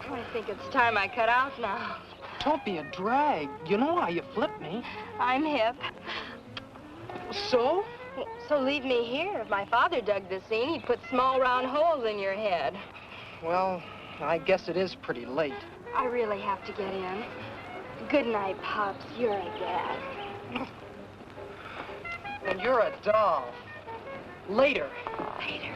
I think it's time I cut out now. Don't be a drag. You know how you flip me. I'm hip. So? So leave me here. If my father dug this scene, he'd put small round holes in your head. Well, I guess it is pretty late. I really have to get in. Good night, Pops. You're a dad. And you're a doll. Later. Later.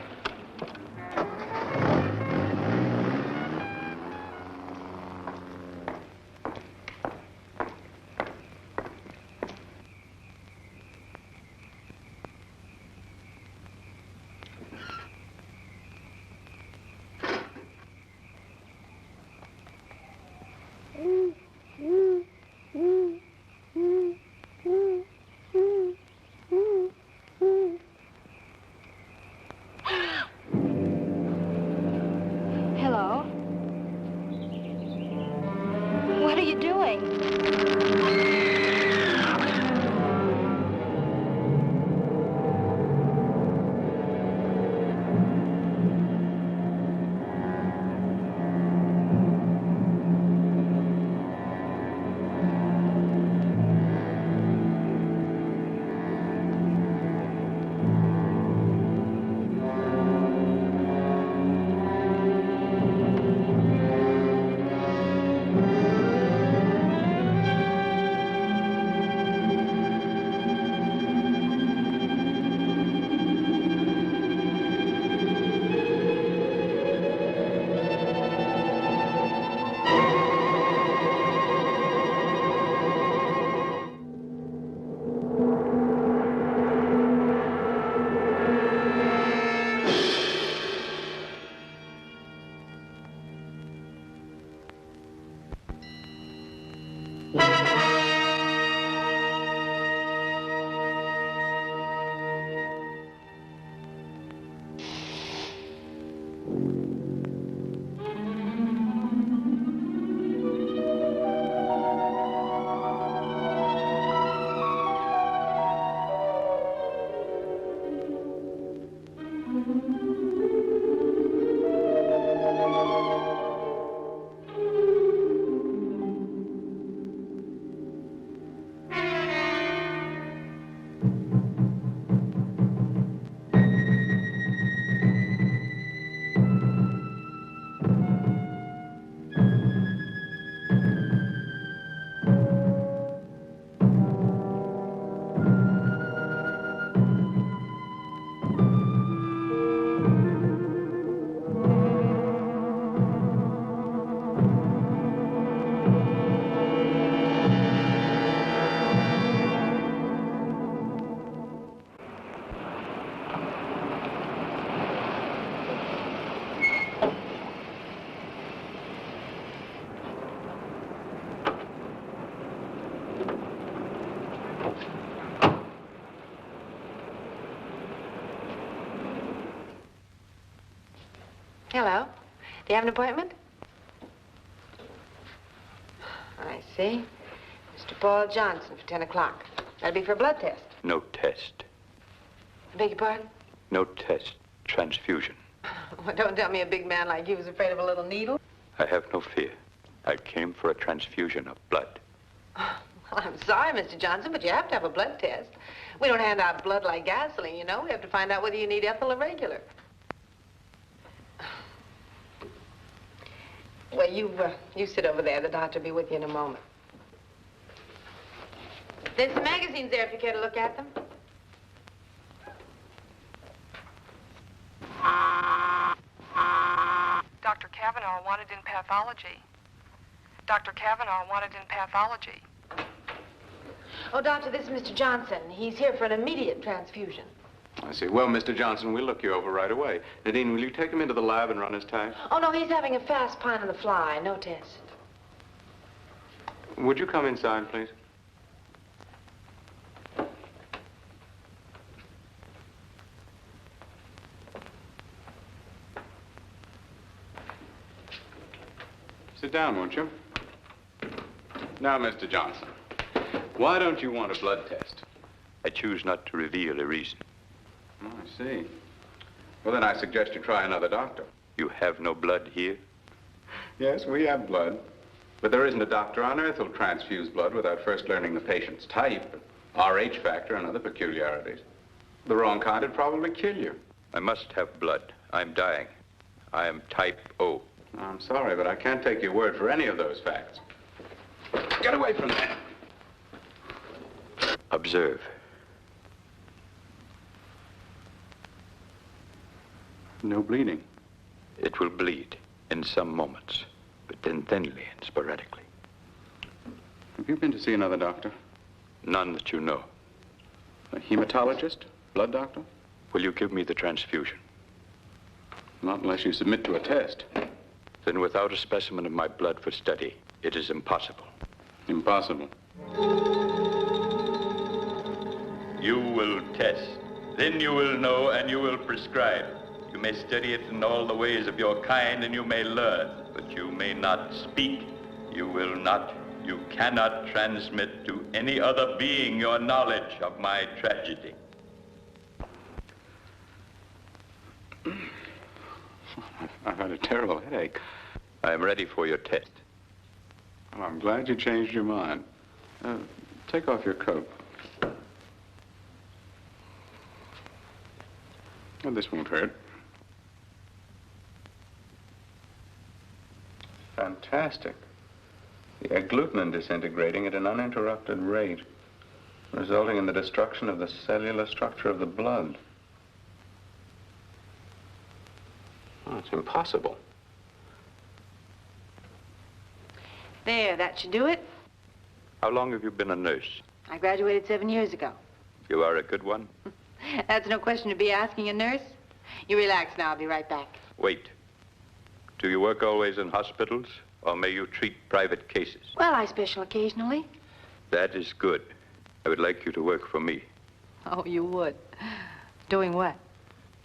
Hello. Do you have an appointment? I see. Mr. Paul Johnson for 10 o'clock. That'll be for a blood test. No test. I beg your pardon? No test. Transfusion. Well, don't tell me a big man like you was afraid of a little needle. I have no fear. I came for a transfusion of blood. Well, I'm sorry, Mr. Johnson, but you have to have a blood test. We don't hand out blood like gasoline, you know. We have to find out whether you need ethyl or regular. Well, you sit over there. The doctor will be with you in a moment. There's some magazines there if you care to look at them. Dr. Kavanaugh wanted in pathology. Dr. Kavanaugh wanted in pathology. Oh, doctor, this is Mr. Johnson. He's here for an immediate transfusion. I see. Well, Mr. Johnson, we'll look you over right away. Nadine, will you take him into the lab and run his tag? Oh, no, he's having a fast pine on the fly. No test. Would you come inside, please? Sit down, won't you? Now, Mr. Johnson, why don't you want a blood test? I choose not to reveal a reason. Oh, I see. Well, then I suggest you try another doctor. You have no blood here? Yes, we have blood. But there isn't a doctor on earth who'll transfuse blood without first learning the patient's type, RH factor, and other peculiarities. The wrong kind would probably kill you. I must have blood. I'm dying. I am type O. I'm sorry, but I can't take your word for any of those facts. Get away from that. Observe. No bleeding. It will bleed in some moments, but then thinly and sporadically. Have you been to see another doctor? None that you know. A hematologist? Blood doctor? Will you give me the transfusion? Not unless you submit to a test. Then without a specimen of my blood for study, it is impossible. Impossible. You will test. Then you will know and you will prescribe. You may study it in all the ways of your kind and you may learn, but you may not speak. You cannot transmit to any other being your knowledge of my tragedy. I've had a terrible headache. I am ready for your test. Well, I'm glad you changed your mind. Take off your coat. Well, this won't hurt. Fantastic. The agglutinin disintegrating at an uninterrupted rate, resulting in the destruction of the cellular structure of the blood. Oh, it's impossible. There, that should do it. How long have you been a nurse? I graduated 7 years ago. You are a good one? That's no question to be asking a nurse. You relax now, I'll be right back. Wait. Do you work always in hospitals, or may you treat private cases? Well, I special occasionally. That is good. I would like you to work for me. Oh, you would? Doing what?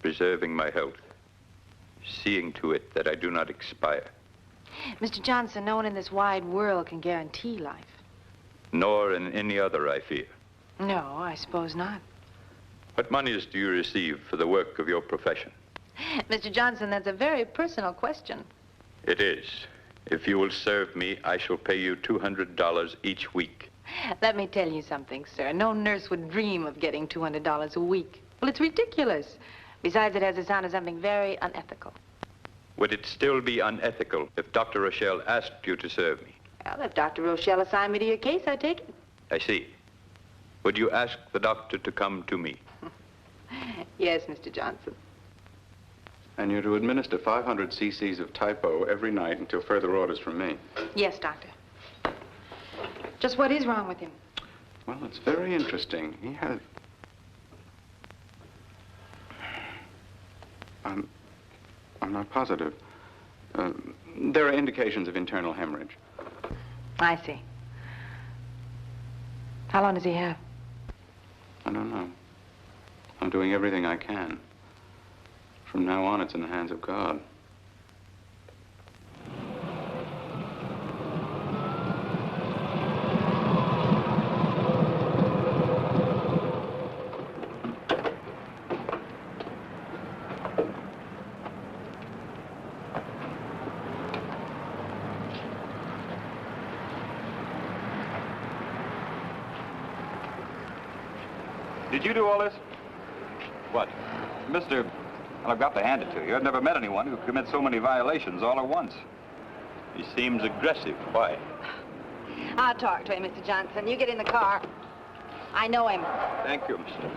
Preserving my health. Seeing to it that I do not expire. Mr. Johnson, no one in this wide world can guarantee life. Nor in any other, I fear. No, I suppose not. What monies do you receive for the work of your profession? Mr. Johnson, that's a very personal question. It is. If you will serve me, I shall pay you $200 each week. Let me tell you something, sir. No nurse would dream of getting $200 a week. Well, it's ridiculous. Besides, it has the sound of something very unethical. Would it still be unethical if Dr. Rochelle asked you to serve me? Well, if Dr. Rochelle assigned me to your case, I'd take it. I see. Would you ask the doctor to come to me? Yes, Mr. Johnson. And you're to administer 500 cc's of Type O every night until further orders from me. Yes, Doctor. Just what is wrong with him? Well, it's very interesting. He has... I'm not positive. There are indications of internal hemorrhage. I see. How long does he have? I don't know. I'm doing everything I can. From now on, it's in the hands of God. Did you do all this? What? Mr. Well, I've got to hand it to you. I've never met anyone who commits so many violations all at once. He seems aggressive. Why? I'll talk to him, Mr. Johnson. You get in the car. I know him. Thank you, mister.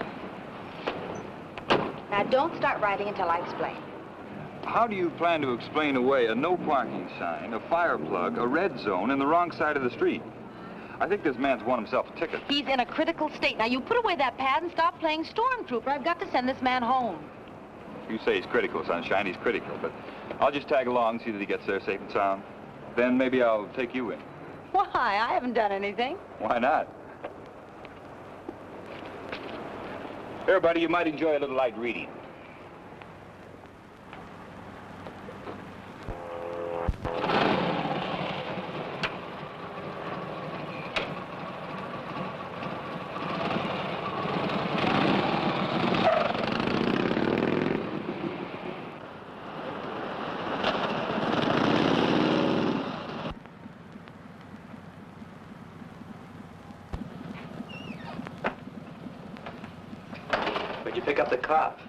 Now, don't start writing until I explain. How do you plan to explain away a no parking sign, a fire plug, a red zone, and the wrong side of the street? I think this man's won himself a ticket. He's in a critical state. Now, you put away that pad and stop playing stormtrooper. I've got to send this man home. You say he's critical, Sunshine. He's critical, but I'll just tag along, see that he gets there safe and sound. Then maybe I'll take you in. Why? I haven't done anything. Why not? Here, buddy, you might enjoy a little light reading. Where'd you pick up the cop?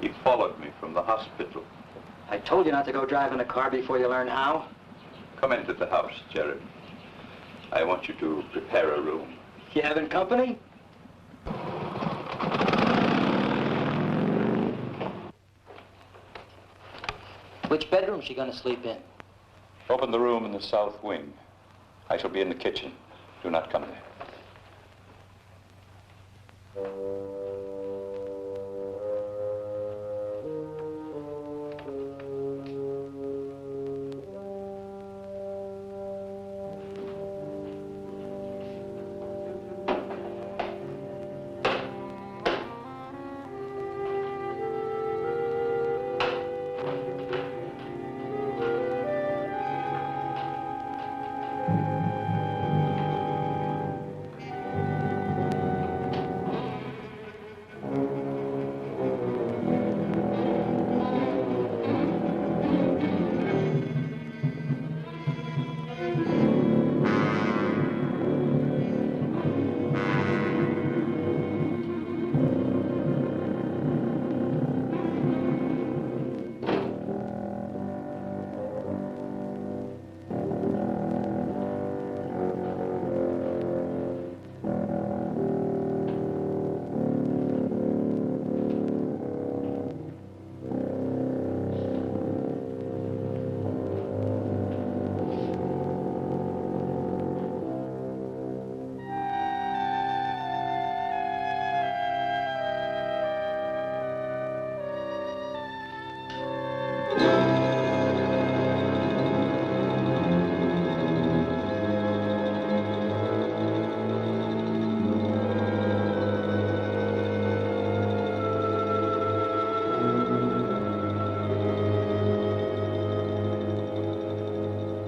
He followed me from the hospital. I told you not to go driving a car before you learn how. Come into the house, Jeremy. I want you to prepare a room. You having company? Which bedroom's she gonna sleep in? Open the room in the south wing. I shall be in the kitchen. Do not come there.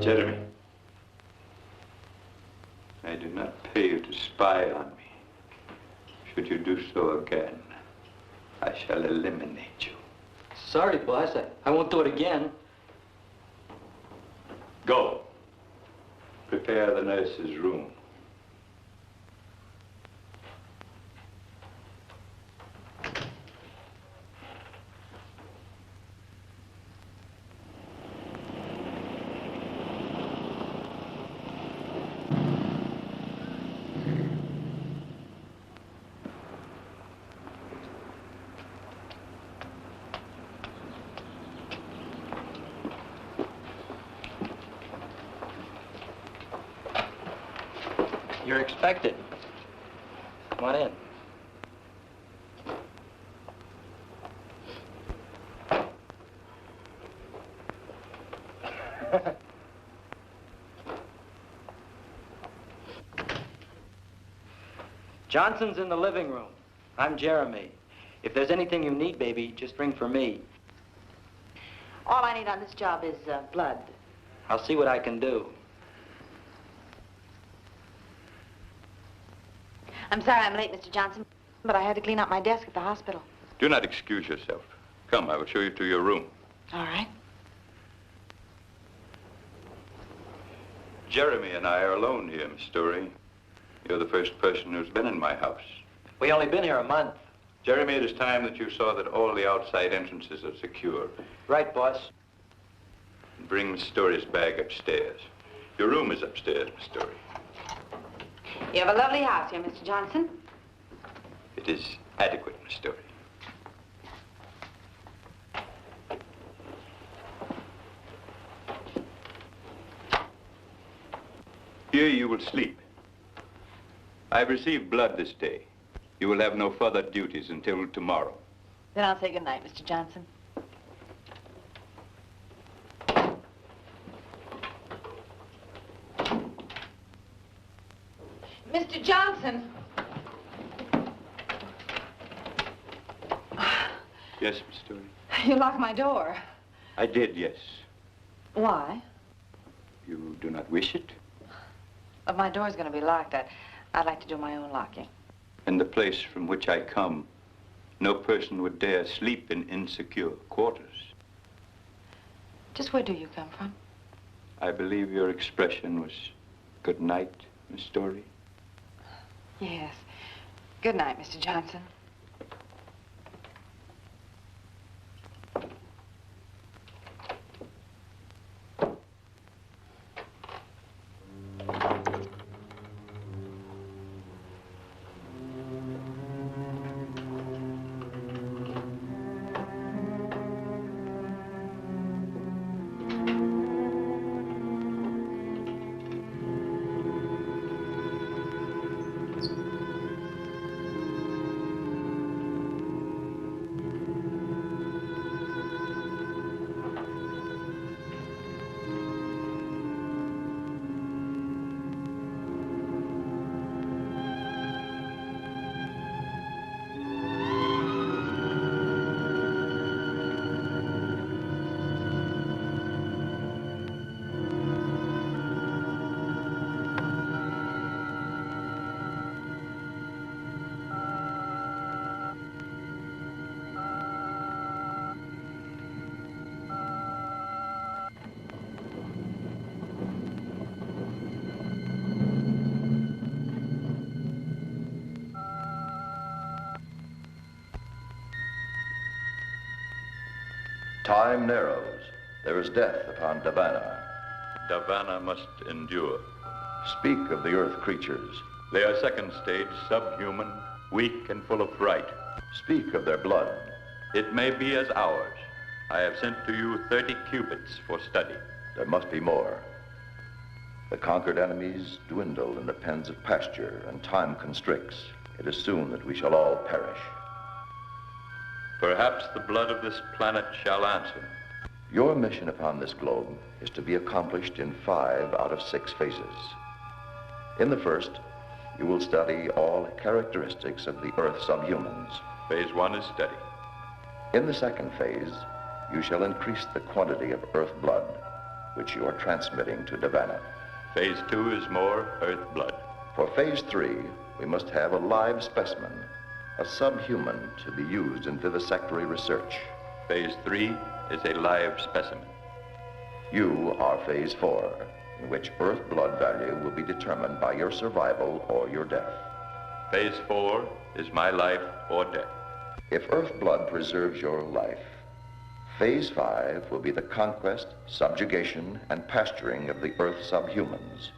Jeremy, I do not pay you to spy on me. Should you do so again, I shall eliminate you. Sorry, boss. I won't do it again. Go. Prepare the nurse's room. You're expected. Come on in. Johnson's in the living room. I'm Jeremy. If there's anything you need, baby, just ring for me. All I need on this job is blood. I'll see what I can do. I'm sorry I'm late, Mr. Johnson, but I had to clean out my desk at the hospital. Do not excuse yourself. Come, I will show you to your room. All right. Jeremy and I are alone here, Miss Storey. You're the first person who's been in my house. We only been here a month. Jeremy, it is time that you saw that all the outside entrances are secure. Right, boss. Bring Miss Storey's bag upstairs. Your room is upstairs, Miss Storey. You have a lovely house here, Mr. Johnson. It is adequate, Miss Storey. Here you will sleep. I've received blood this day. You will have no further duties until tomorrow. Then I'll say good night, Mr. Johnson. Mr. Johnson! Yes, Miss Storey? You locked my door. I did, yes. Why? You do not wish it? If my door's going to be locked, I'd like to do my own locking. In the place from which I come, no person would dare sleep in insecure quarters. Just where do you come from? I believe your expression was good night, Miss Storey. Yes. Good night, Mr. Johnson. Time narrows. There is death upon Davana. Davana must endure. Speak of the earth creatures. They are second stage, subhuman, weak and full of fright. Speak of their blood. It may be as ours. I have sent to you 30 cubits for study. There must be more. The conquered enemies dwindle in the pens of pasture, and time constricts. It is soon that we shall all perish. Perhaps the blood of this planet shall answer. Your mission upon this globe is to be accomplished in 5 out of 6 phases. In the first, you will study all characteristics of the Earth subhumans. Phase 1 is study. In the second phase, you shall increase the quantity of Earth blood, which you are transmitting to Davana. Phase 2 is more Earth blood. For phase 3, we must have a live specimen, a subhuman to be used in vivisectory research. Phase 3 is a live specimen. You are phase 4, in which Earth blood value will be determined by your survival or your death. Phase 4 is my life or death. If Earth blood preserves your life, phase 5 will be the conquest, subjugation, and pasturing of the Earth subhumans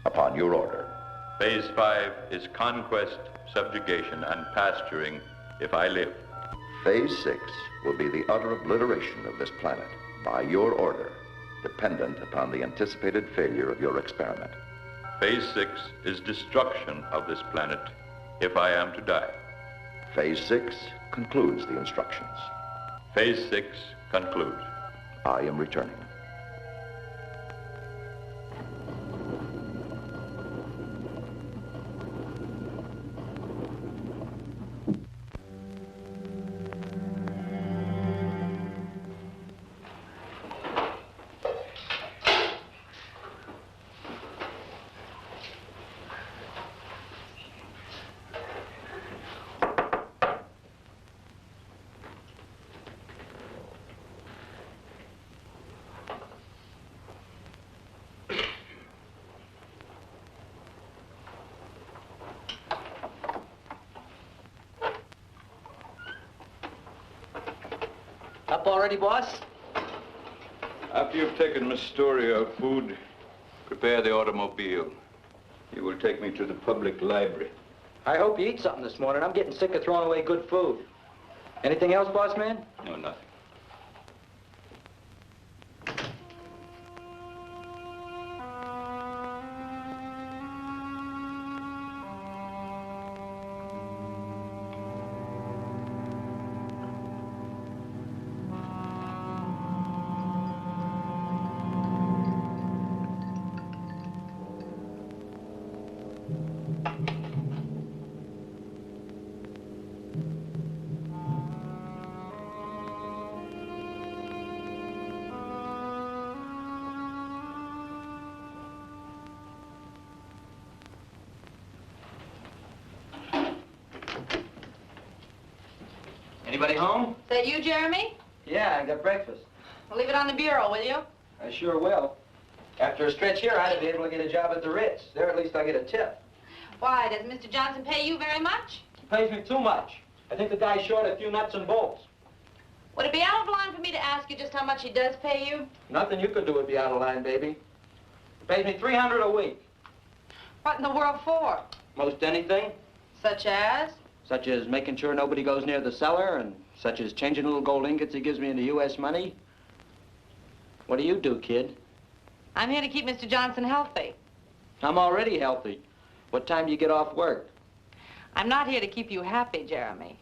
upon your order. Phase 5 is conquest, subjugation, and pasturing if I live. Phase 6 will be the utter obliteration of this planet by your order, dependent upon the anticipated failure of your experiment. Phase 6 is destruction of this planet if I am to die. Phase 6 concludes the instructions. Phase 6 concludes. I am returning. Up already, boss? After you've taken Miss Storey her food, prepare the automobile. You will take me to the public library. I hope you eat something this morning. I'm getting sick of throwing away good food. Anything else, boss man? No, nothing. Anybody home? Is that you, Jeremy? Yeah, I got breakfast. Well, leave it on the bureau, will you? I sure will. After a stretch here, I'd be able to get a job at the Ritz. There, at least I get a tip. Why, does Mr. Johnson pay you very much? He pays me too much. I think the guy's short a few nuts and bolts. Would it be out of line for me to ask you just how much he does pay you? Nothing you could do would be out of line, baby. He pays me $300 a week. What in the world for? Most anything. Such as? Such as making sure nobody goes near the cellar, and such as changing little gold ingots he gives me into U.S. money. What do you do, kid? I'm here to keep Mr. Johnson healthy. I'm already healthy. What time do you get off work? I'm not here to keep you happy, Jeremy.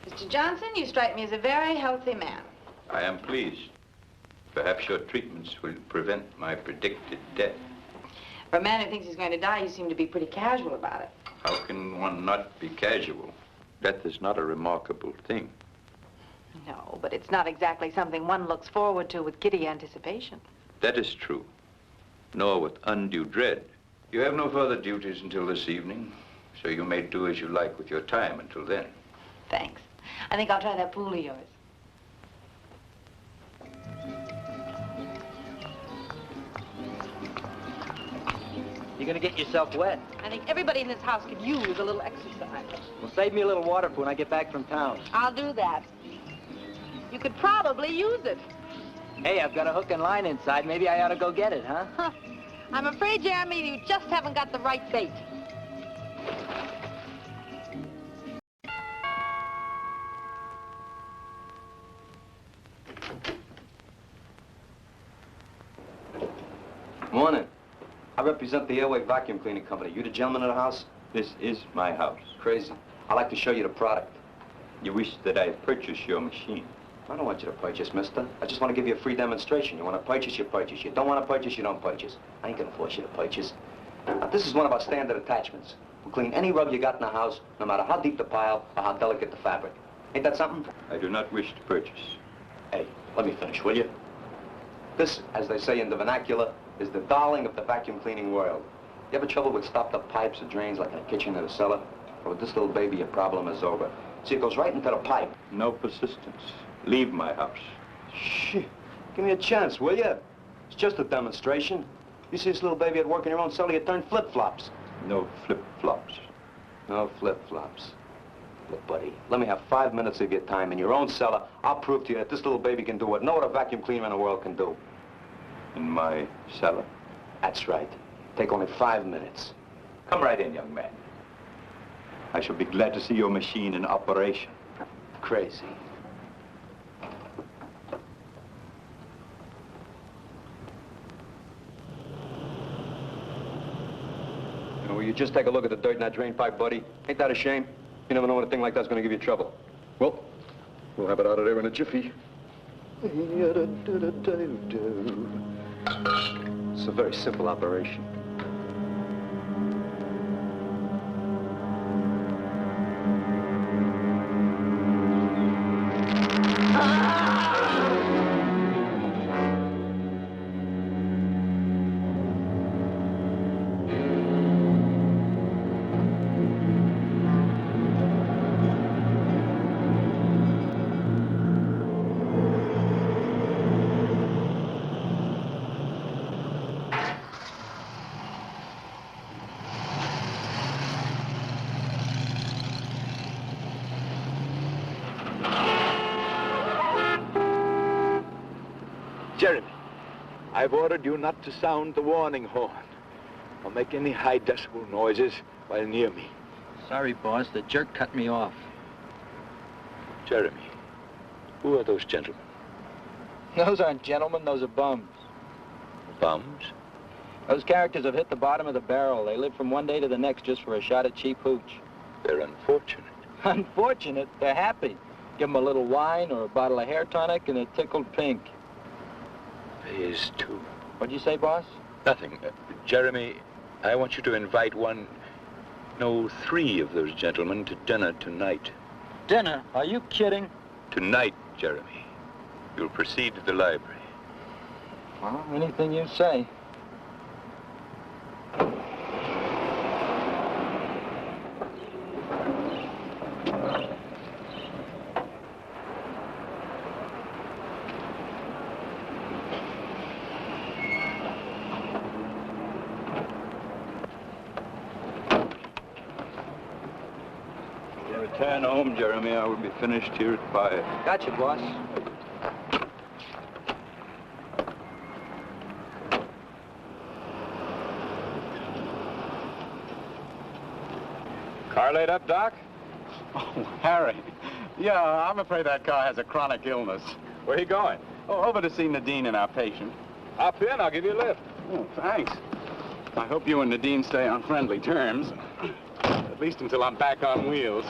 Mr. Johnson, you strike me as a very healthy man. I am pleased. Perhaps your treatments will prevent my predicted death. For a man who thinks he's going to die, you seem to be pretty casual about it. How can one not be casual? Death is not a remarkable thing. No, but it's not exactly something one looks forward to with giddy anticipation. That is true, nor with undue dread. You have no further duties until this evening, so you may do as you like with your time until then. Thanks. I think I'll try that pool of yours. You You're gonna get yourself wet. I think everybody in this house could use a little exercise. Well, save me a little water for when I get back from town. I'll do that. You could probably use it. Hey, I've got a hook and line inside. Maybe I ought to go get it, huh? Huh. I'm afraid, Jeremy, you just haven't got the right bait. Morning. I represent the Airway Vacuum Cleaning Company. You the gentleman of the house? This is my house. Crazy. I'd like to show you the product. You wish that I purchase your machine. I don't want you to purchase, mister. I just want to give you a free demonstration. You want to purchase, you purchase. You don't want to purchase, you don't purchase. I ain't gonna force you to purchase. Now, this is one of our standard attachments. We'll clean any rug you got in the house, no matter how deep the pile or how delicate the fabric. Ain't that something? I do not wish to purchase. Hey, let me finish, will you? This, as they say in the vernacular, is the darling of the vacuum cleaning world. You ever trouble with stopped up pipes or drains like in a kitchen or a cellar? Well, with this little baby, your problem is over. See, it goes right into the pipe. No persistence. Leave my house. Shit. Give me a chance, will you? It's just a demonstration. You see this little baby at work in your own cellar, you turn flip-flops. No flip-flops. No flip-flops. Look, buddy, let me have 5 minutes of your time in your own cellar. I'll prove to you that this little baby can do what no other vacuum cleaner in the world can do. In my cellar. That's right. Take only 5 minutes. Come right in, young man. I shall be glad to see your machine in operation. Crazy. Will you just take a look at the dirt in that drain pipe, buddy? Ain't that a shame? You never know when a thing like that's gonna give you trouble. Well, we'll have it out of there in a jiffy. It's a very simple operation. Jeremy, I've ordered you not to sound the warning horn or make any high decibel noises while near me. Sorry, boss. The jerk cut me off. Jeremy, who are those gentlemen? Those aren't gentlemen. Those are bums. Bums? Those characters have hit the bottom of the barrel. They live from one day to the next just for a shot at cheap hooch. They're unfortunate. Unfortunate? They're happy. Give them a little wine or a bottle of hair tonic and they're tickled pink. Is too. What'd you say, boss? Nothing. Jeremy, I want you to invite three of those gentlemen to dinner tonight. Dinner? Are you kidding? Tonight, Jeremy. You'll proceed to the library. Well, anything you say. Return home, Jeremy. I will be finished here at 5. Gotcha, boss. Car laid up, Doc? Oh, Harry. Yeah, I'm afraid that car has a chronic illness. Where are you going? Oh, over to see Nadine and our patient. Hop in. I'll give you a lift. Oh, thanks. I hope you and Nadine stay on friendly terms. At least until I'm back on wheels.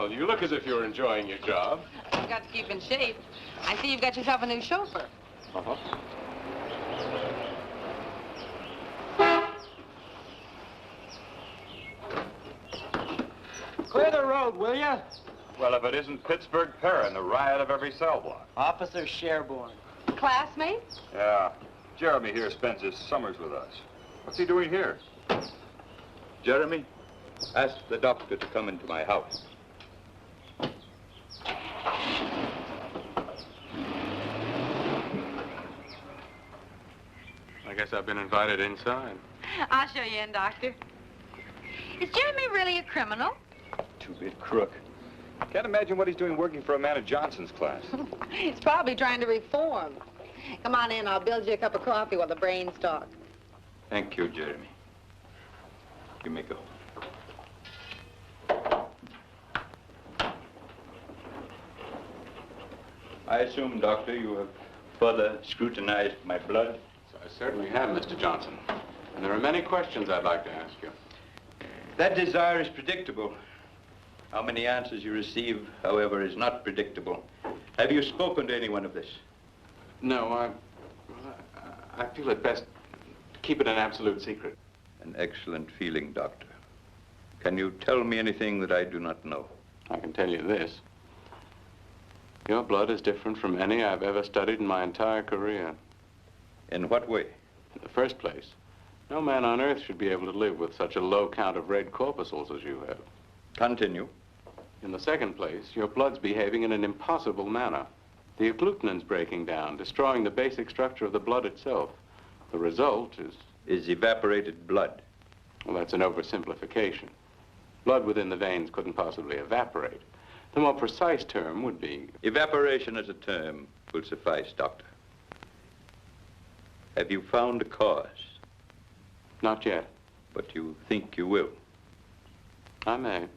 Well, you look as if you're enjoying your job. You've got to keep in shape. I see you've got yourself a new chauffeur. Uh-huh. Clear the road, will you? Well, if it isn't Pittsburgh Perrin, the riot of every cell block. Officer Sherbourne. Classmate? Yeah. Jeremy here spends his summers with us. What's he doing here? Jeremy, ask the doctor to come into my house. I guess I've been invited inside. I'll show you in, Doctor. Is Jeremy really a criminal? Two-bit crook. Can't imagine what he's doing working for a man of Johnson's class. He's probably trying to reform. Come on in, I'll build you a cup of coffee while the brains talk. Thank you, Jeremy. You may go. I assume, Doctor, you have further scrutinized my blood? I certainly have, Mr. Johnson. And there are many questions I'd like to ask you. That desire is predictable. How many answers you receive, however, is not predictable. Have you spoken to anyone of this? No, I feel it best to keep it an absolute secret. An excellent feeling, Doctor. Can you tell me anything that I do not know? I can tell you this. Your blood is different from any I've ever studied in my entire career. In what way? In the first place, no man on earth should be able to live with such a low count of red corpuscles as you have. Continue. In the second place, your blood's behaving in an impossible manner. The agglutinins breaking down, destroying the basic structure of the blood itself. The result is evaporated blood. Well, that's an oversimplification. Blood within the veins couldn't possibly evaporate. The more precise term would be... Evaporation as a term will suffice, Doctor. Have you found a cause? Not yet. But you think you will? I may.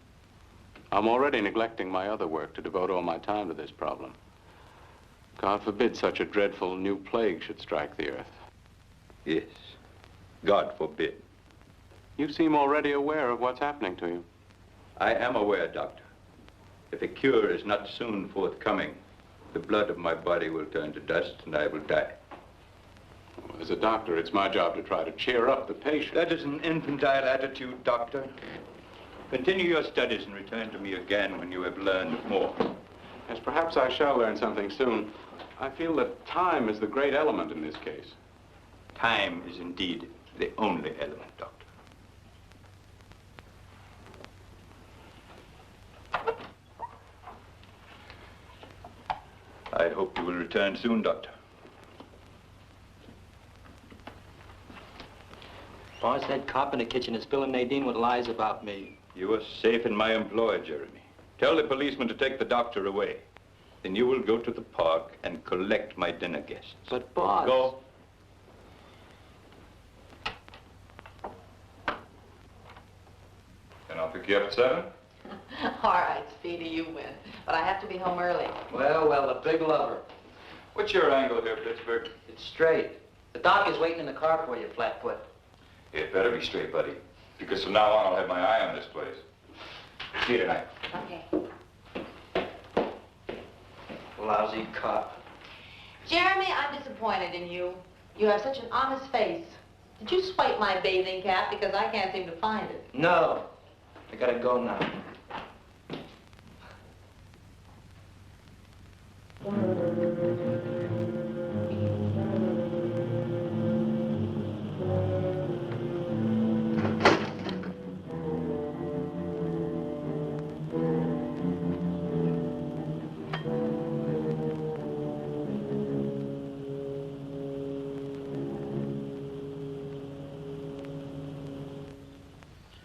I'm already neglecting my other work to devote all my time to this problem. God forbid such a dreadful new plague should strike the earth. Yes. God forbid. You seem already aware of what's happening to you. I am aware, Doctor. If a cure is not soon forthcoming, the blood of my body will turn to dust and I will die. Well, as a doctor, it's my job to try to cheer up the patient. That is an infantile attitude, Doctor. Continue your studies and return to me again when you have learned more. Yes, perhaps I shall learn something soon. I feel that time is the great element in this case. Time is indeed the only element, Doctor. I hope you will return soon, Doctor. Boss, that cop in the kitchen is filling Nadine with lies about me. You are safe in my employ, Jeremy. Tell the policeman to take the doctor away. Then you will go to the park and collect my dinner guests. But, boss... Go. Then I'll pick you up at 7. All right, Speedy, you win. But I have to be home early. Well, the big lover. What's your angle here, Pittsburgh? It's straight. The doc is waiting in the car for you, Flatfoot. It better be straight, buddy. Because from now on, I'll have my eye on this place. See you tonight. Okay. Lousy cop. Jeremy, I'm disappointed in you. You have such an honest face. Did you swipe my bathing cap? Because I can't seem to find it. No. I gotta go now.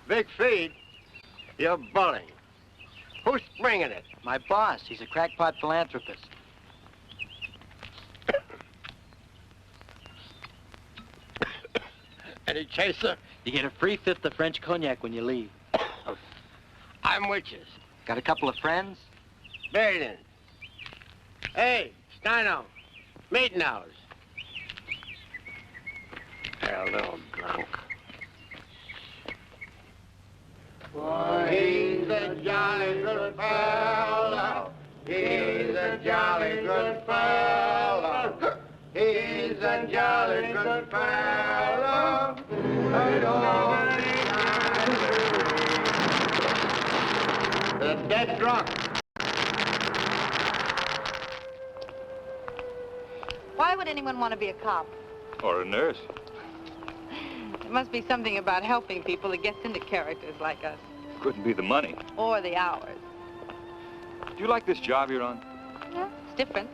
Big feed? You're bullying. Who's bringing it? My boss. He's a crackpot philanthropist. Any chaser? You get a free fifth of French cognac when you leave. I'm with you. Got a couple of friends? Berlin. Hey, Steino. Meeting house. Hell, little drunk. For Haze He's a jolly good fella. He's a jolly good fella. He's a jolly good fella. The dead drunk. Why would anyone want to be a cop? Or a nurse. There must be something about helping people that gets into characters like us. Couldn't be the money. Or the hours. Do you like this job you're on? Yeah, it's different.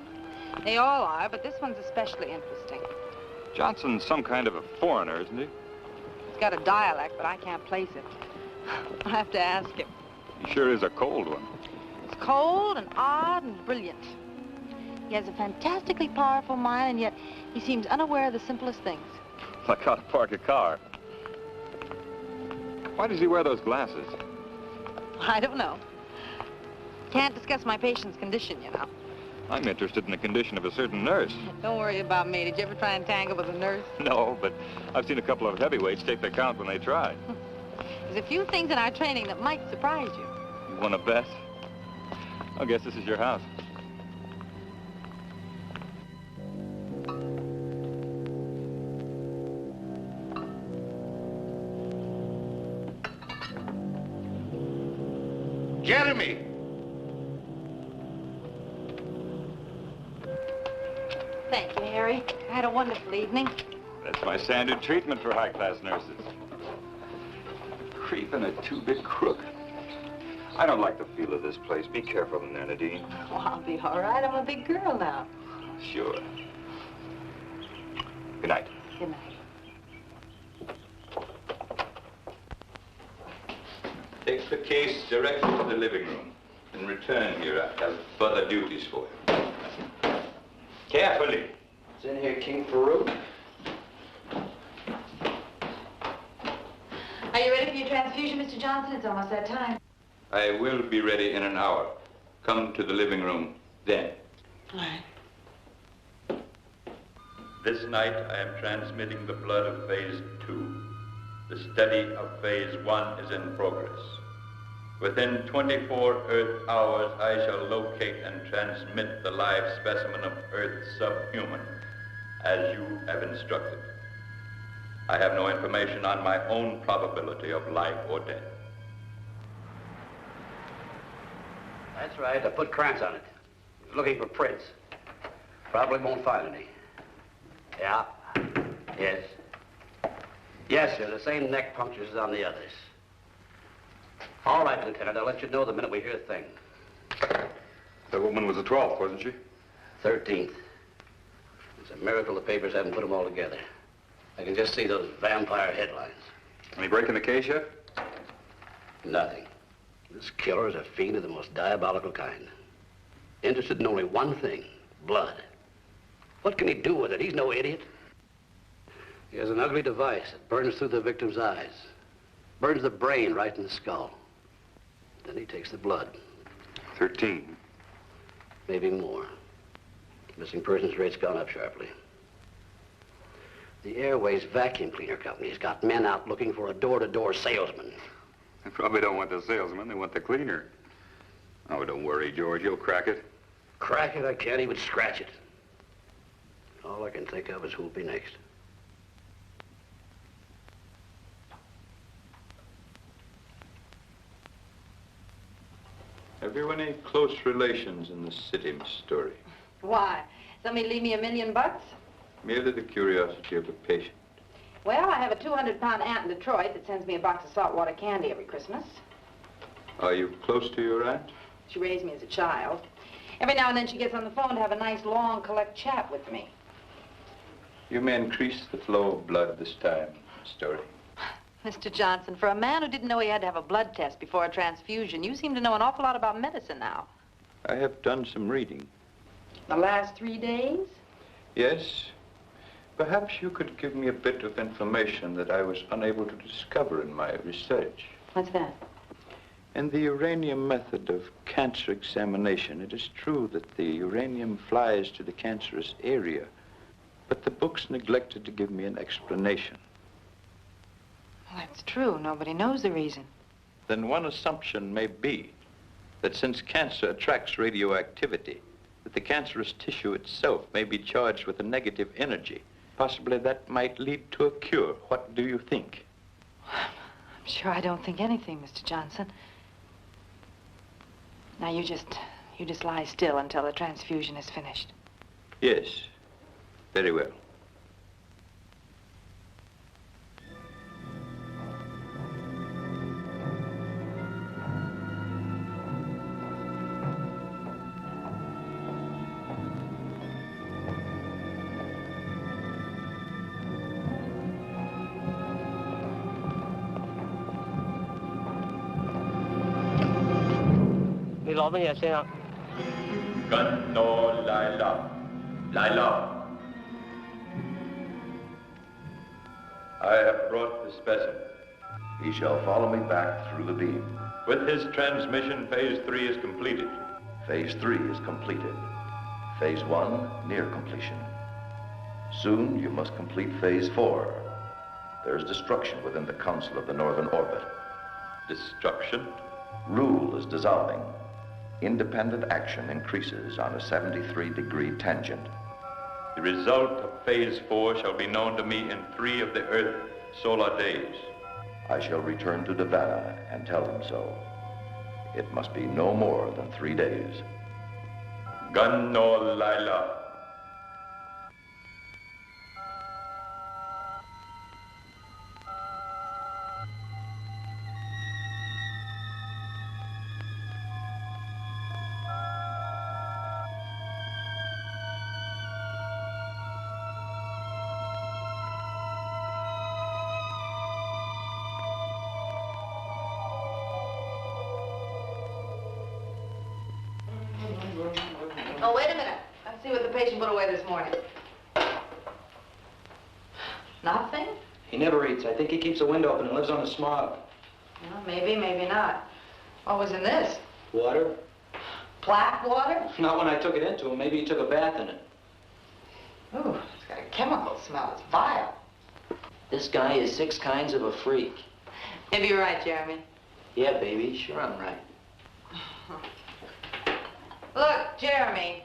They all are, but this one's especially interesting. Johnson's some kind of a foreigner, isn't he? He's got a dialect, but I can't place it. I'll have to ask him. He sure is a cold one. It's cold and odd and brilliant. He has a fantastically powerful mind, and yet he seems unaware of the simplest things. Like how to park a car. Why does he wear those glasses? I don't know. Can't discuss my patient's condition, you know. I'm interested in the condition of a certain nurse. Don't worry about me. Did you ever try and tangle with a nurse? No, but I've seen a couple of heavyweights take their count when they try. There's a few things in our training that might surprise you. You want to bet? I guess this is your house. Jeremy! Thank you, Harry. I had a wonderful evening. That's my standard treatment for high-class nurses. Creep and a two-bit crook. I don't like the feel of this place. Be careful in there, Nadine. Oh, I'll be all right. I'm a big girl now. Sure. Good night. Good night. Take the case directly to the living room. In return here, I have further duties for you. Carefully. It's in here, King Farouk. Are you ready for your transfusion, Mr. Johnson? It's almost that time. I will be ready in an hour. Come to the living room then. All right. This night, I am transmitting the blood of phase 2. The study of phase 1 is in progress. Within 24 Earth hours, I shall locate and transmit the live specimen of Earth subhuman, as you have instructed. I have no information on my own probability of life or death. That's right. I put cramps on it. He's looking for prints. Probably won't find any. Yeah. Yes. Yes, sir. The same neck punctures as on the others. All right, Lieutenant. I'll let you know the minute we hear a thing. That woman was the 12th, wasn't she? 13th. It's a miracle the papers haven't put them all together. I can just see those vampire headlines. Any break in the case yet? Nothing. This killer is a fiend of the most diabolical kind. Interested in only one thing, blood. What can he do with it? He's no idiot. He has an ugly device that burns through the victim's eyes. Burns the brain right in the skull. Then he takes the blood. 13. Maybe more. Missing persons rate's gone up sharply. The Airways Vacuum Cleaner Company's got men out looking for a door-to-door salesman. They probably don't want the salesman, they want the cleaner. Oh, don't worry, George, you'll crack it. Crack it? I can't even scratch it. All I can think of is who'll be next. Have you any close relations in the city, Miss Storey? Why? Somebody leave me $1 million? Merely the curiosity of a patient. Well, I have a 200-pound aunt in Detroit that sends me a box of saltwater candy every Christmas. Are you close to your aunt? She raised me as a child. Every now and then she gets on the phone to have a nice, long, collect chat with me. You may increase the flow of blood this time, Miss Storey. Mr. Johnson, for a man who didn't know he had to have a blood test before a transfusion, you seem to know an awful lot about medicine now. I have done some reading. The last 3 days? Yes. Perhaps you could give me a bit of information that I was unable to discover in my research. What's that? In the uranium method of cancer examination, it is true that the uranium flies to the cancerous area, but the books neglected to give me an explanation. Well, that's true. Nobody knows the reason. then one assumption may be that since cancer attracts radioactivity, that the cancerous tissue itself may be charged with a negative energy. Possibly that might lead to a cure. What do you think? I'm sure I don't think anything, Mr. Johnson. Now, you just lie still until the transfusion is finished. Yes, very well. Gunno Lila. Lila. I have brought the specimen. He shall follow me back through the beam. With his transmission, phase 3 is completed. Phase 3 is completed. Phase 1, near completion. Soon you must complete phase 4. There's destruction within the Council of the Northern Orbit. Destruction? Rule is dissolving. Independent action increases on a 73-degree tangent. The result of phase 4 shall be known to me in 3 of the Earth solar days. I shall return to Nevada and tell them so. It must be no more than 3 days. Gunno Lila. Oh, wait a minute. Let's see what the patient put away this morning. Nothing? He never eats. I think he keeps a window open and lives on the smog. Well, maybe, maybe not. What was in this? Water? Black water? Not when I took it into him. Maybe he took a bath in it. Ooh, it's got a chemical smell. It's vile. This guy is 6 kinds of a freak. Maybe you're right, Jeremy. Yeah, baby. Sure I'm right. Look, Jeremy.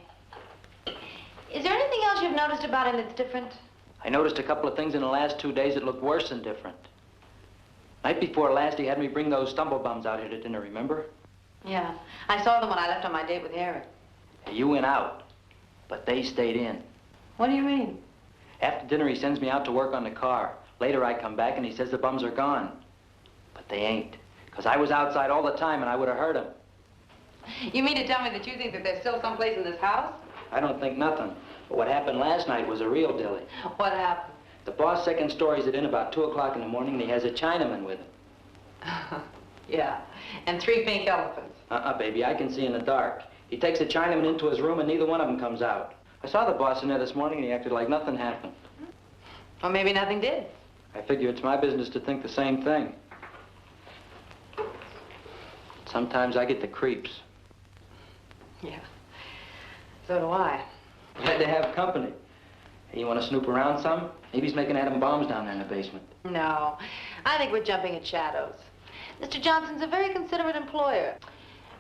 Is there anything else you've noticed about him that's different? I noticed a couple of things in the last 2 days that looked worse than different. Night before last, he had me bring those stumblebums out here to dinner, remember? Yeah. I saw them when I left on my date with Harry. You went out, but they stayed in. What do you mean? After dinner, he sends me out to work on the car. Later, I come back, and he says the bums are gone. But they ain't, because I was outside all the time, and I would have heard him. You mean to tell me that you think that there's still someplace in this house? I don't think nothing. But what happened last night was a real dilly. What happened? The boss second stories it in about 2 o'clock in the morning, and he has a Chinaman with him. Yeah, and 3 pink elephants. Baby, I can see in the dark. He takes the Chinaman into his room, and neither one of them comes out. I saw the boss in there this morning, and he acted like nothing happened. Or maybe nothing did. I figure it's my business to think the same thing. Sometimes I get the creeps. Yeah, so do I. Glad to have company. Hey, you want to snoop around some? Maybe he's making atom bombs down there in the basement. No, I think we're jumping at shadows. Mr. Johnson's a very considerate employer.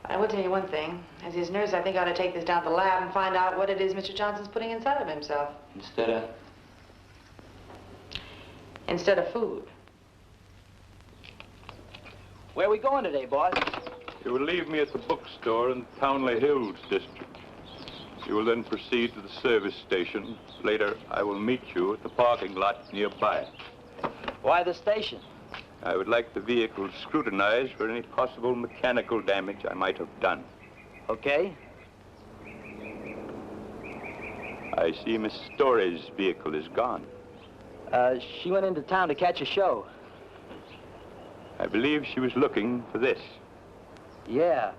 I will tell you one thing. As his nurse, I think I ought to take this down to the lab and find out what it is Mr. Johnson's putting inside of himself. Instead of food. Where are we going today, boss? You will leave me at the bookstore in Townley Hills district. You will then proceed to the service station. Later, I will meet you at the parking lot nearby. Why the station? I would like the vehicle scrutinized for any possible mechanical damage I might have done. Okay. I see Miss Storey's vehicle is gone. She went into town to catch a show. I believe she was looking for this. Yeah.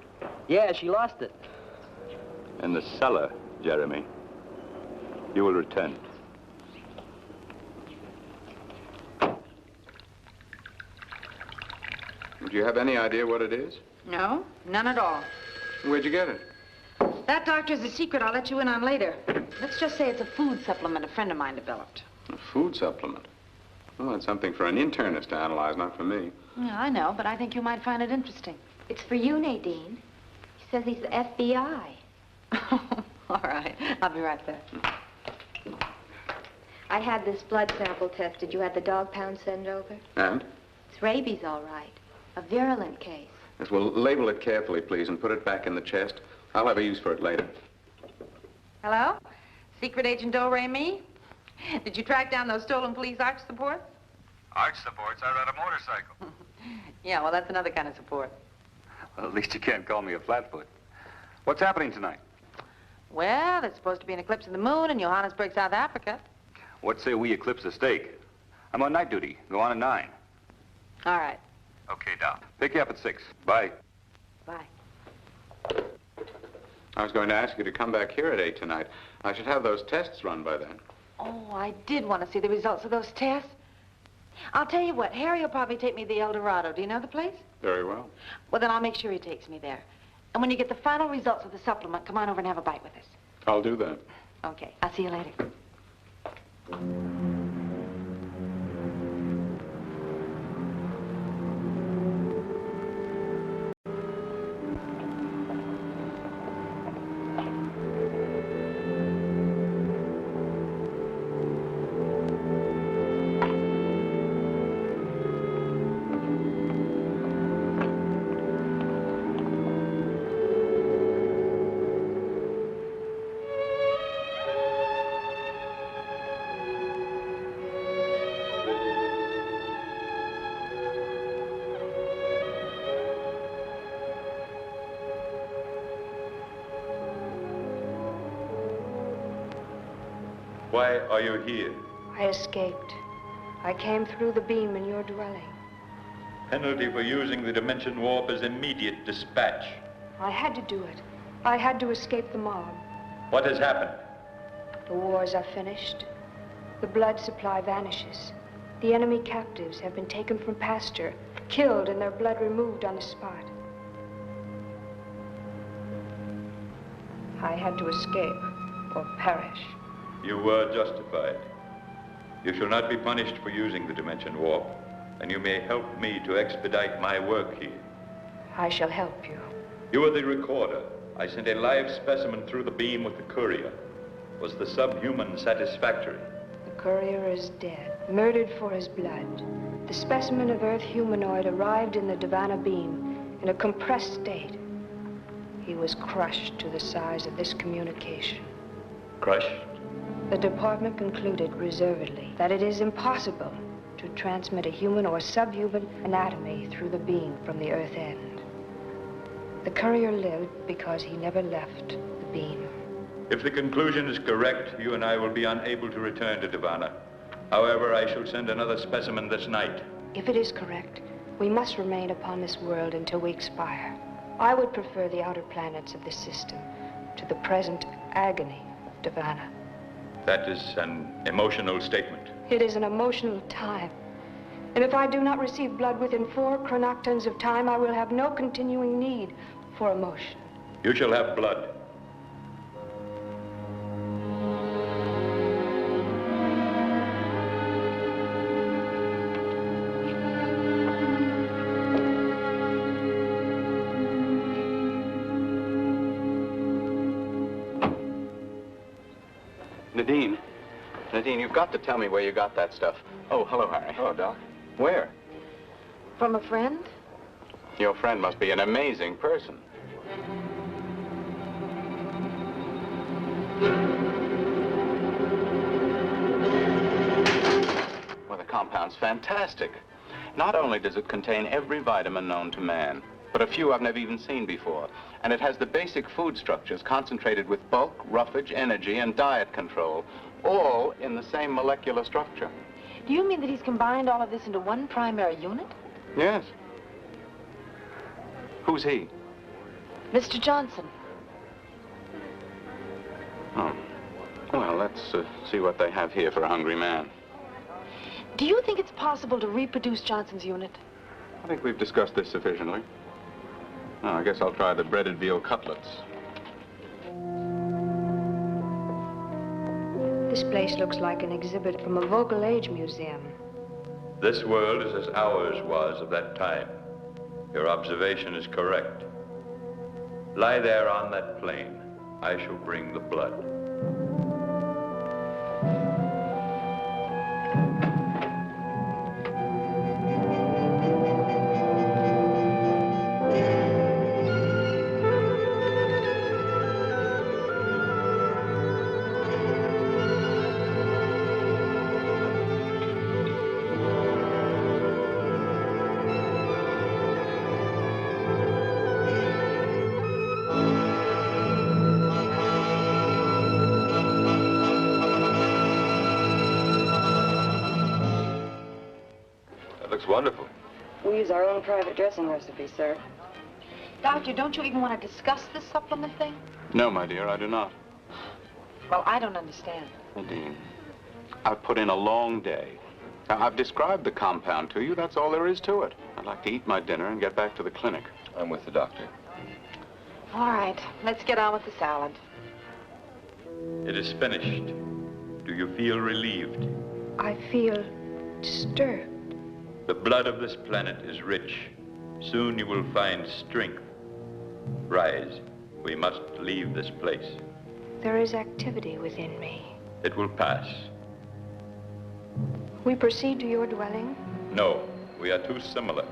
Yeah, she lost it. In the cellar, Jeremy. You will return it. Do you have any idea what it is? No, none at all. Where'd you get it? That, doctor, is a secret I'll let you in on later. Let's just say it's a food supplement a friend of mine developed. A food supplement? Well, it's something for an internist to analyze, not for me. Yeah, I know, but I think you might find it interesting. It's for you, Nadine. He says he's the FBI. All right. I'll be right there. I had this blood sample tested. You had the dog pound sent over? And? It's rabies, all right. A virulent case. Yes, well, label it carefully, please, and put it back in the chest. I'll have a use for it later. Hello? Secret Agent Do-Re Me? Did you track down those stolen police arch supports? Arch supports? I ride a motorcycle. Yeah, well, that's another kind of support. Well, at least you can't call me a flatfoot. What's happening tonight? Well, there's supposed to be an eclipse of the moon in Johannesburg, South Africa. What say we eclipse a steak? I'm on night duty. Go on at 9. All right. Okay, Doc. Pick you up at 6. Bye. Bye. I was going to ask you to come back here at 8 tonight. I should have those tests run by then. Oh, I did want to see the results of those tests. I'll tell you what, Harry will probably take me to the El Dorado. Do you know the place? Very well. Well, then I'll make sure he takes me there. And when you get the final results of the supplement, come on over and have a bite with us. I'll do that. Okay, I'll see you later. Why are you here? I escaped. I came through the beam in your dwelling. Penalty for using the dimension warp is immediate dispatch. I had to do it. I had to escape the mob. What has happened? The wars are finished. The blood supply vanishes. The enemy captives have been taken from pasture, killed and their blood removed on the spot. I had to escape or perish. You were justified. You shall not be punished for using the dimension warp, and you may help me to expedite my work here. I shall help you. You are the recorder. I sent a live specimen through the beam with the courier. Was the subhuman satisfactory? The courier is dead, murdered for his blood. The specimen of Earth humanoid arrived in the Davana beam in a compressed state. He was crushed to the size of this communication. Crushed? The department concluded reservedly that it is impossible to transmit a human or subhuman anatomy through the beam from the Earth end. The courier lived because he never left the beam. If the conclusion is correct, you and I will be unable to return to Davana. However, I shall send another specimen this night. If it is correct, we must remain upon this world until we expire. I would prefer the outer planets of this system to the present agony of Davana. That is an emotional statement. It is an emotional time. And if I do not receive blood within 4 chronoctons of time, I will have no continuing need for emotion. You shall have blood. Nadine. Nadine, you've got to tell me where you got that stuff. Oh, hello, Harry. Hello, Doc. Where? From a friend? Your friend must be an amazing person. Well, the compound's fantastic. Not only does it contain every vitamin known to man, but a few I've never even seen before. And it has the basic food structures concentrated with bulk, roughage, energy, and diet control, all in the same molecular structure. Do you mean that he's combined all of this into one primary unit? Yes. Who's he? Mr. Johnson. Oh. Well, let's see what they have here for a hungry man. Do you think it's possible to reproduce Johnson's unit? I think we've discussed this sufficiently. Oh, I guess I'll try the breaded veal cutlets. This place looks like an exhibit from a vocal age museum. This world is as ours was of that time. Your observation is correct. Lie there on that plain. I shall bring the blood. Wonderful. We use our own private dressing recipe, sir. Doctor, don't you even want to discuss this supplement thing? No, my dear, I do not. Well, I don't understand. Nadine, I've put in a long day. Now, I've described the compound to you. That's all there is to it. I'd like to eat my dinner and get back to the clinic. I'm with the doctor. All right, let's get on with the salad. It is finished. Do you feel relieved? I feel disturbed. The blood of this planet is rich. Soon you will find strength. Rise. We must leave this place. There is activity within me. It will pass. We proceed to your dwelling? No, we are too similar.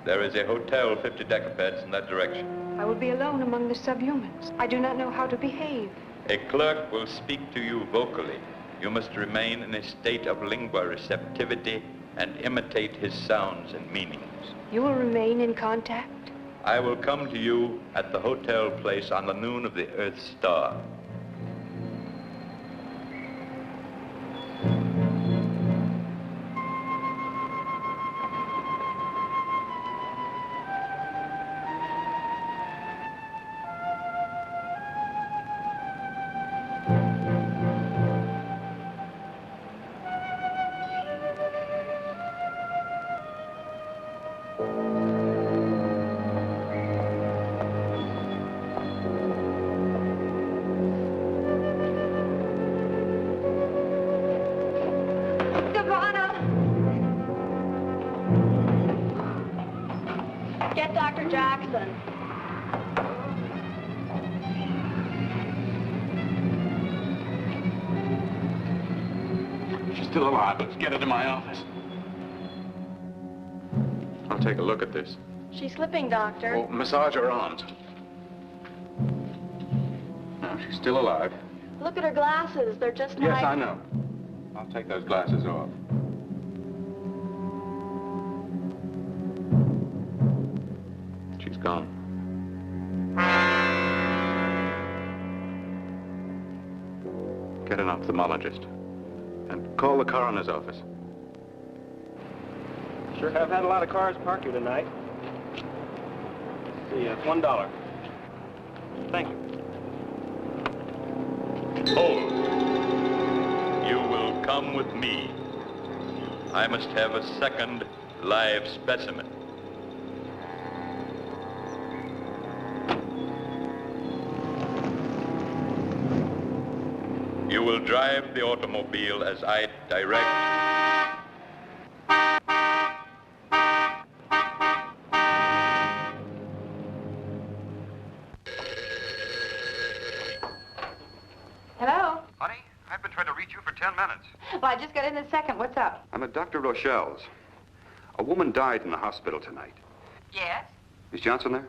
There is a hotel 50 decabeds in that direction. I will be alone among the subhumans. I do not know how to behave. A clerk will speak to you vocally. You must remain in a state of lingua receptivity and imitate his sounds and meanings. You will remain in contact? I will come to you at the hotel place on the noon of the Earth's star. Get Dr. Jackson. She's still alive. Let's get her to my office. I'll take a look at this. She's slipping, Doctor. Oh, massage her arms. No, she's still alive. Look at her glasses. They're just Yes, like... I know. I'll take those glasses off. She's gone. Get an ophthalmologist. And call the coroner's office. Sure have had a lot of cars park here tonight. See, it's $1. Thank you. Hold. You will come with me. I must have a second live specimen. You will drive the automobile as I direct. Hello? Honey, I've been trying to reach you for 10 minutes. Well, I just got in a second. What's up? I'm at Dr. Rochelle's. A woman died in the hospital tonight. Yes? Is Johnson there?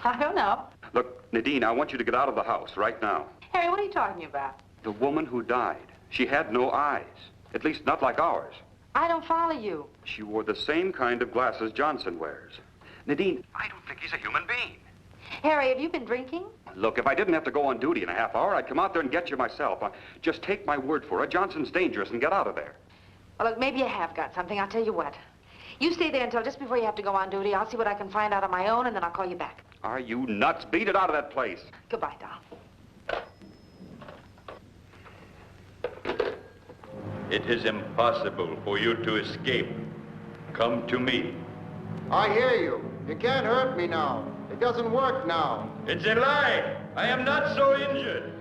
I don't know. Look, Nadine, I want you to get out of the house right now. Harry, what are you talking about? The woman who died. She had no eyes. At least not like ours. I don't follow you. She wore the same kind of glasses Johnson wears. Nadine, I don't think he's a human being. Harry, have you been drinking? Look, if I didn't have to go on duty in a half hour, I'd come out there and get you myself. Just take my word for it. Johnson's dangerous and get out of there. Well, look, maybe you have got something. I'll tell you what. You stay there until just before you have to go on duty. I'll see what I can find out on my own, and then I'll call you back. Are you nuts? Beat it out of that place. Goodbye, doll. It is impossible for you to escape. Come to me. I hear you. You can't hurt me now. It doesn't work now. It's a lie. I am not so injured.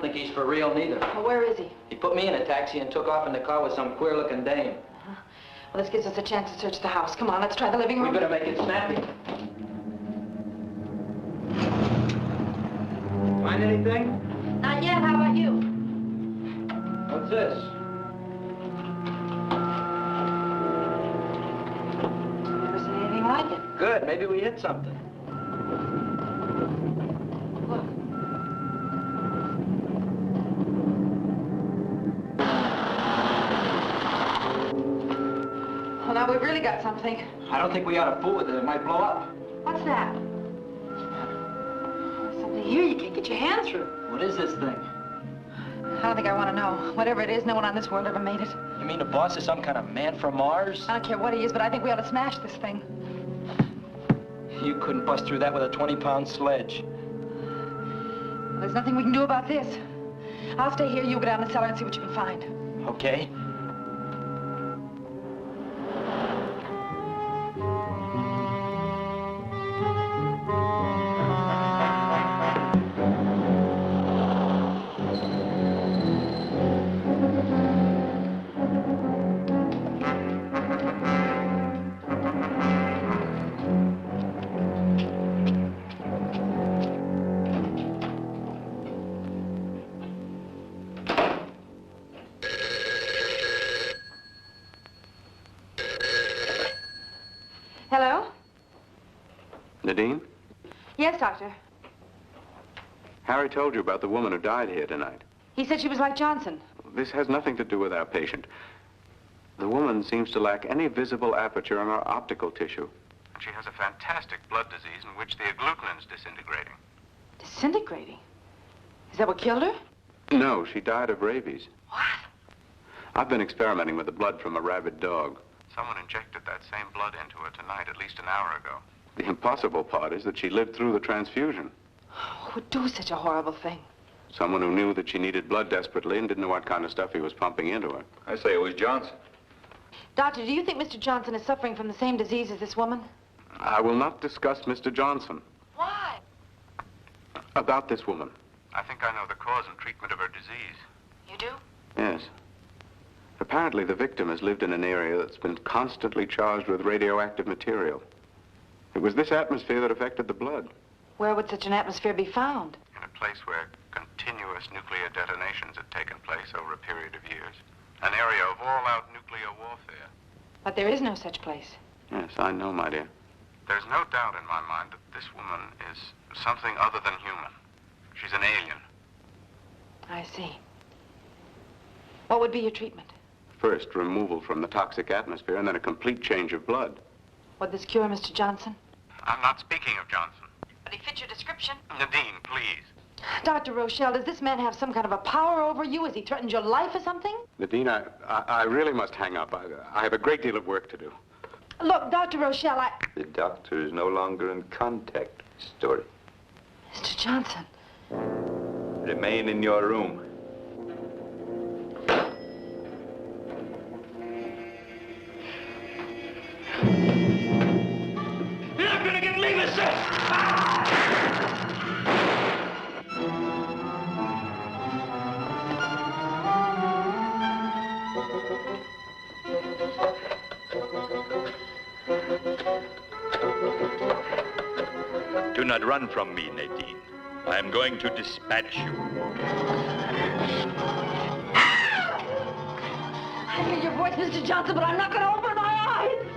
don't think he's for real neither. Well, where is he? He put me in a taxi and took off in the car with some queer-looking dame. Well, this gives us a chance to search the house. Come on, let's try the living room. We better make it snappy. Find anything? Not yet. How about you? What's this? Never seen anything like it. Good. Maybe we hit something. Look. Well, now we've really got something. I don't think we ought to fool with it. It might blow up. What's that? There's something here you can't get your hand through. What is this thing? I don't think I want to know. Whatever it is, no one on this world ever made it. You mean the boss is some kind of man from Mars? I don't care what he is, but I think we ought to smash this thing. You couldn't bust through that with a 20-pound sledge. Well, there's nothing we can do about this. I'll stay here, you go down the cellar and see what you can find. Okay. Hello? Nadine? Yes, Doctor. Harry told you about the woman who died here tonight. He said she was like Johnson. This has nothing to do with our patient. The woman seems to lack any visible aperture in her optical tissue. She has a fantastic blood disease in which the agglutinins disintegrating. Disintegrating? Is that what killed her? No, she died of rabies. What? I've been experimenting with the blood from a rabid dog. Someone injected that same blood into her tonight, at least an hour ago. The impossible part is that she lived through the transfusion. Who would do such a horrible thing? Someone who knew that she needed blood desperately and didn't know what kind of stuff he was pumping into her. I say it was Johnson. Doctor, do you think Mr. Johnson is suffering from the same disease as this woman? I will not discuss Mr. Johnson. Why? About this woman. I think I know the cause and treatment of her disease. You do? Yes. Apparently, the victim has lived in an area that's been constantly charged with radioactive material. It was this atmosphere that affected the blood. Where would such an atmosphere be found? In a place where continuous nuclear detonations had taken place over a period of years. An area of all-out nuclear warfare. But there is no such place. Yes, I know, my dear. There's no doubt in my mind that this woman is something other than human. She's an alien. I see. What would be your treatment? First, removal from the toxic atmosphere, and then a complete change of blood. Would this cure Mr. Johnson? I'm not speaking of Johnson. But he fits your description. Nadine, please. Dr. Rochelle, does this man have some kind of a power over you? Has he threatened your life or something? Nadine, I really must hang up. I have a great deal of work to do. Look, Dr. Rochelle, The doctor is no longer in contact, Storey. Mr. Johnson. Remain in your room. You're not gonna get me, mister! Do not run from me, Nadine. I am going to dispatch you. I hear your voice, Mr. Johnson, but I'm not going to open my eyes.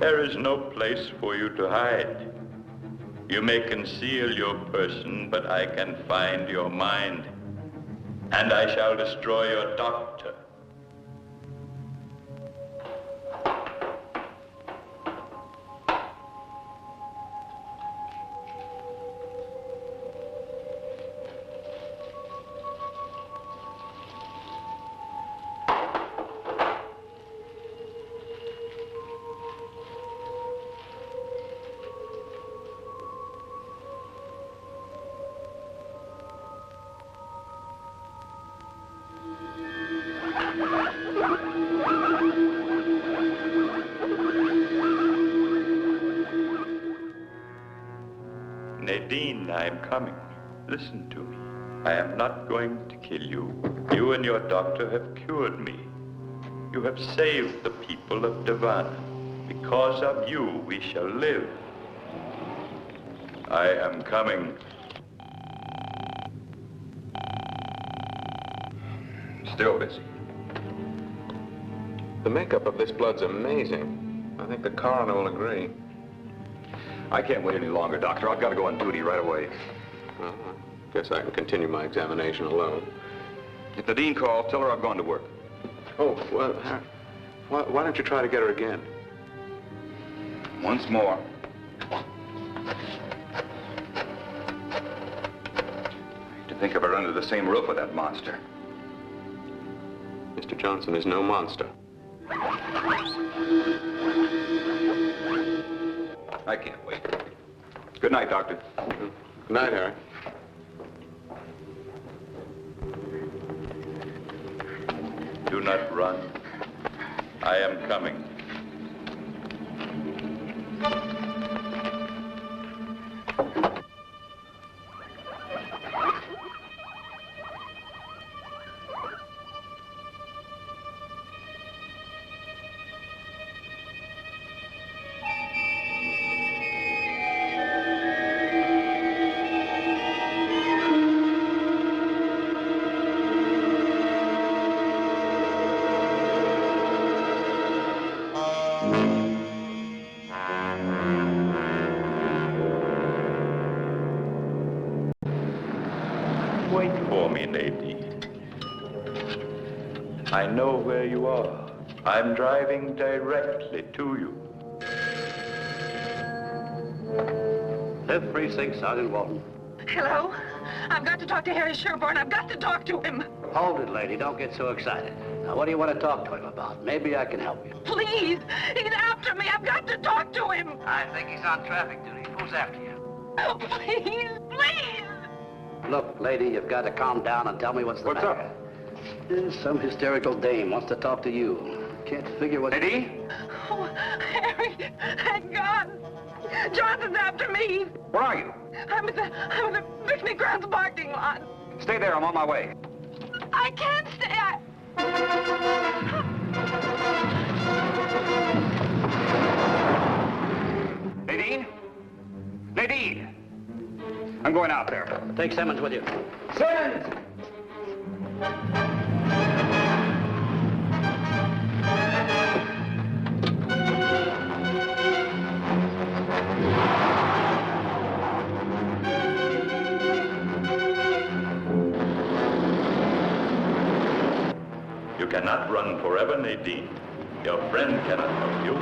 There is no place for you to hide. You may conceal your person, but I can find your mind. And I shall destroy your doctor. Nadine, I am coming. Listen to me. I am not going to kill you. You and your doctor have cured me. You have saved the people of Devana. Because of you, we shall live. I am coming. Still busy. The makeup of this blood's amazing. I think the coroner will agree. I can't wait any longer, Doctor. I've got to go on duty right away. Well, I guess I can continue my examination alone. If Nadine calls, tell her I've gone to work. Oh, well, Harry, why don't you try to get her again? Once more. To think of her under the same roof with that monster. Mr. Johnson is no monster. I can't wait. Good night, Doctor. Good night, Harry. Do not run. I am coming. Wait for me, Nadine. I know where you are. I'm driving directly to you. 5th Precinct, Sergeant Walton. Hello? I've got to talk to Harry Sherbourne. I've got to talk to him. Hold it, lady. Don't get so excited. Now, what do you want to talk to him about? Maybe I can help you. Please. He's after me. I've got to talk to him. I think he's on traffic duty. Who's after you? Oh, please, please. Look, lady, you've got to calm down and tell me what's the matter. What's up? Some hysterical dame wants to talk to you. Can't figure what... Nadine? Oh, Harry, thank God. Johnson's after me. Where are you? I'm at the picnic grounds parking lot. Stay there. I'm on my way. I can't stay. Nadine? Nadine! I'm going out there. Take Simmons with you. Simmons! You cannot run forever, Nadine. Your friend cannot help you.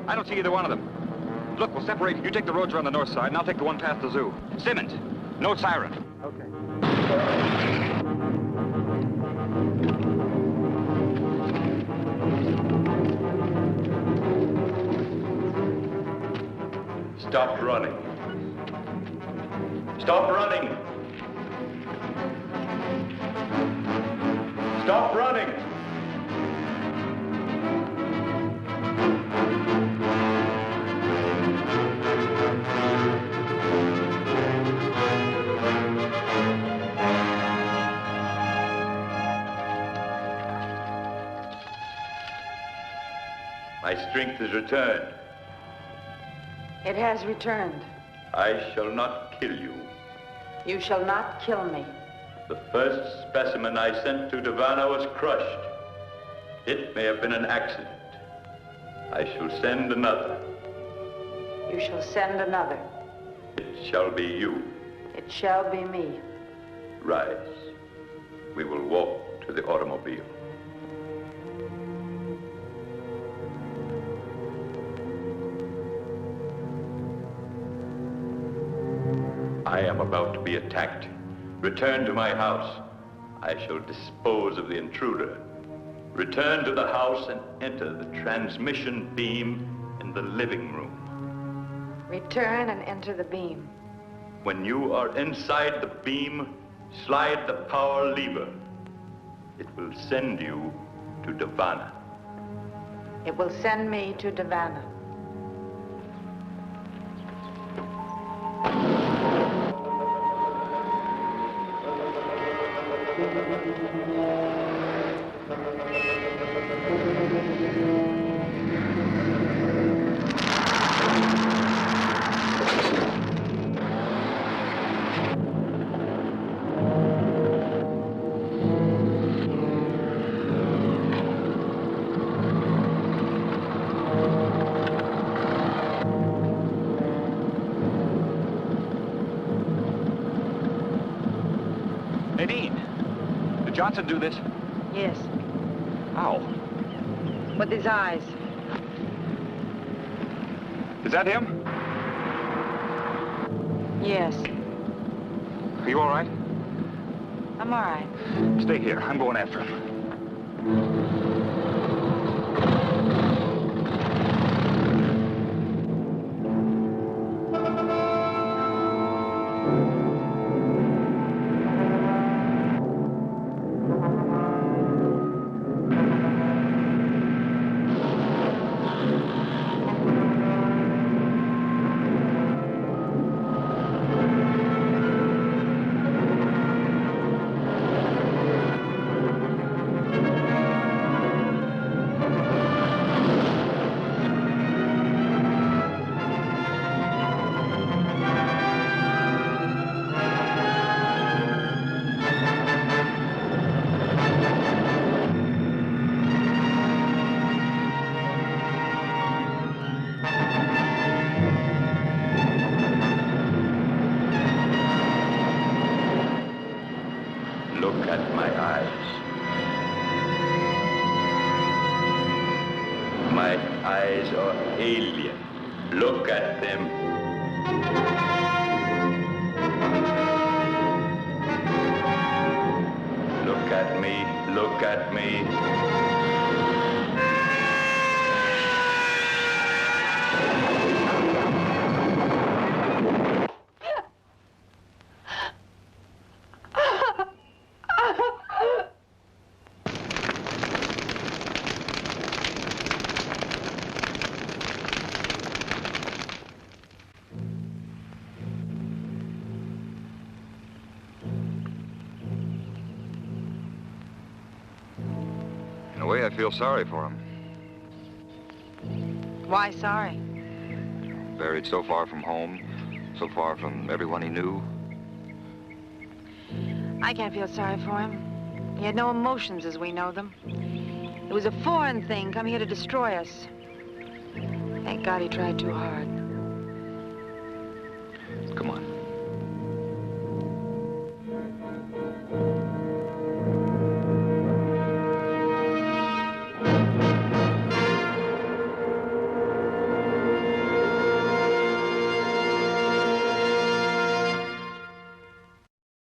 I don't see either one of them. Look, we'll separate. You take the roads around the north side, and I'll take the one past the zoo. Simmons, no siren. Okay. Stop running. Stop running. Stop running. My strength is returned. It has returned. I shall not kill you. You shall not kill me. The first specimen I sent to Devana was crushed. It may have been an accident. I shall send another. You shall send another. It shall be you. It shall be me. Rise. We will walk to the automobile. about to be attacked. Return to my house. I shall dispose of the intruder. Return to the house and enter the transmission beam in the living room. Return and enter the beam. When you are inside the beam, slide the power lever. It will send you to Davana. It will send me to Davana. Nadine, did Johnson do this? Yes. How? With his eyes. Is that him? Yes. Are you all right? I'm all right. Stay here. I'm going after him. Look at my eyes. My eyes are alien. Look at them. Look at me. Look at me. In a way, I feel sorry for him. Why sorry? Buried so far from home, so far from everyone he knew. I can't feel sorry for him. He had no emotions as we know them. It was a foreign thing come here to destroy us. Thank God he tried too hard. Come on.